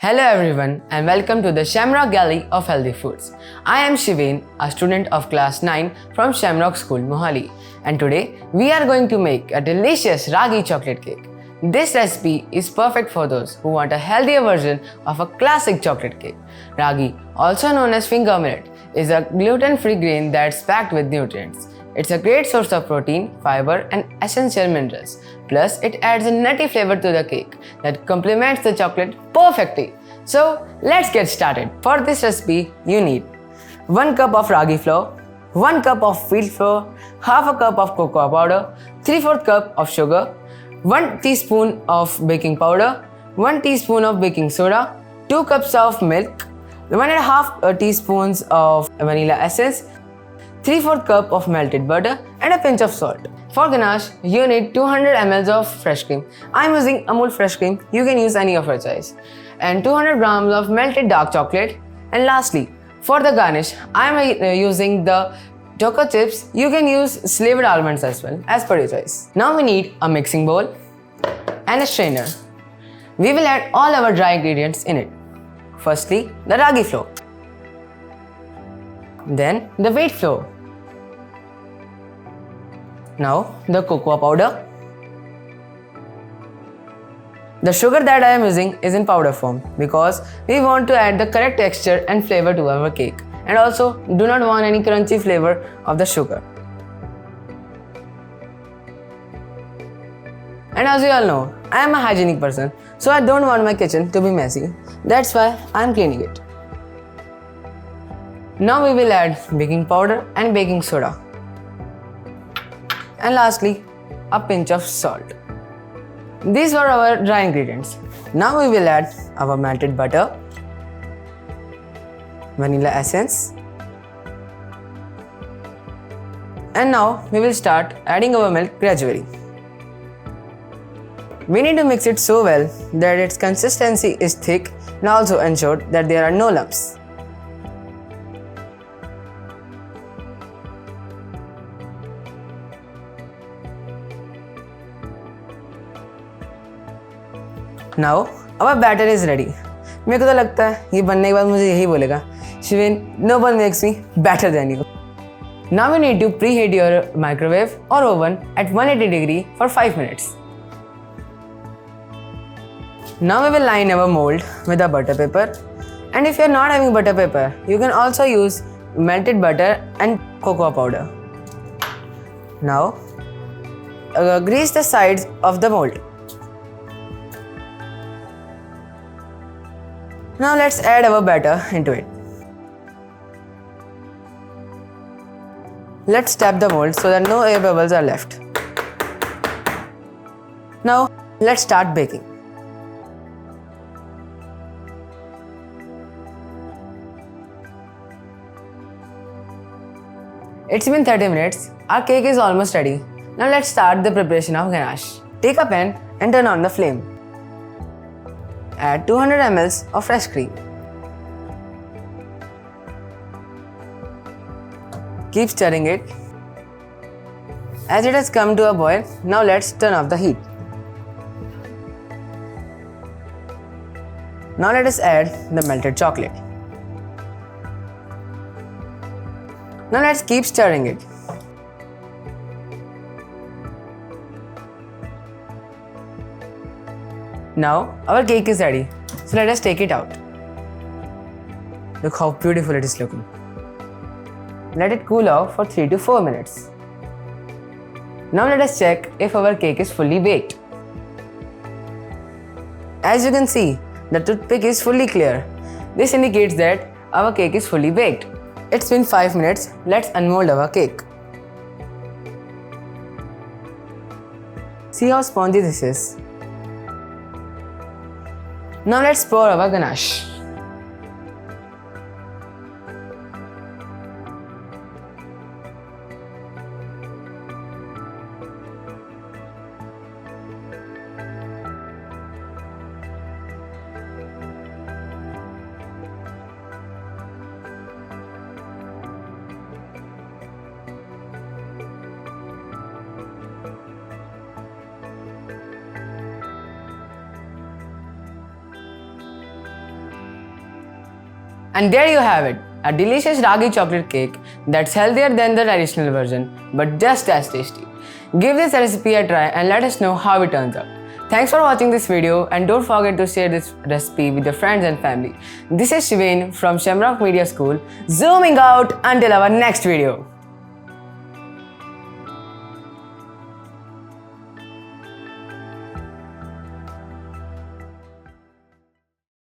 Hello everyone and welcome to the Shemrock Galley of Healthy Foods. I am Shiven, a student of class 9 from Shemrock School Mohali, and today we are going to make a delicious Ragi chocolate cake. This recipe is perfect for those who want a healthier version of a classic chocolate cake. Ragi, also known as finger millet, is a gluten-free grain that's packed with nutrients. It's a great source of protein, fiber, and essential minerals. Plus, it adds a nutty flavor to the cake that complements the chocolate perfectly. So, let's get started. For this recipe, you need 1 cup of ragi flour, 1 cup of wheat flour, half a cup of cocoa powder, 3/4 cup of sugar, 1 teaspoon of baking powder, 1 teaspoon of baking soda, 2 cups of milk, 1.5 teaspoons of vanilla essence, 3/4 cup of melted butter and a pinch of salt. For ganache, you need 200 ml of fresh cream. I'm using Amul fresh cream, you can use any of your choice. And 200 grams of melted dark chocolate. And lastly, for the garnish, I'm using the choco chips. You can use slaved almonds as well, as per your choice. Now we need a mixing bowl and a strainer. We will add all our dry ingredients in it. Firstly, the ragi flour. Then the wheat flour. Now the cocoa powder. The sugar that I am using is in powder form because we want to add the correct texture and flavor to our cake, and also do not want any crunchy flavor of the sugar. And as you all know, I am a hygienic person, so I don't want my kitchen to be messy. That's why I am cleaning it. Now we will add baking powder and baking soda. And lastly, a pinch of salt. These were our dry ingredients. Now we will add our melted butter, vanilla essence, and now we will start adding our milk gradually. We need to mix it so well that its consistency is thick and also ensure that there are no lumps. Now our batter is ready. मेरे को तो लगता है ये बनने के बाद मुझे यही बोलेगा, शिवेन, no one makes me better than you. Now we need to preheat your microwave or oven at 180 degree for 5 minutes. Now we will line our mold with a butter paper, and if you are not having butter paper, you can also use melted butter and cocoa powder. Now grease the sides of the mold. Now let's add our batter into it. Let's tap the mold so that no air bubbles are left. Now let's start baking. It's been 30 minutes. Our cake is almost ready. Now let's start the preparation of ganache. Take a pan and turn on the flame. Add 200 ml of fresh cream. Keep stirring it. As it has come to a boil, now let's turn off the heat. Now let us add the melted chocolate. Now let's keep stirring it. Now our cake is ready, so let us take it out. Look how beautiful it is looking. Let it cool off for 3 to 4 minutes. Now let us check if our cake is fully baked. As you can see, the toothpick is fully clear. This indicates that our cake is fully baked. It's been 5 minutes. Let's unmold our cake. See how spongy this is. Now let's pour our ganache. And there you have it, a delicious ragi chocolate cake that's healthier than the traditional version, but just as tasty. Give this recipe a try and let us know how it turns out. Thanks for watching this video and don't forget to share this recipe with your friends and family. This is Shiven from Shemrock Media School, zooming out until our next video.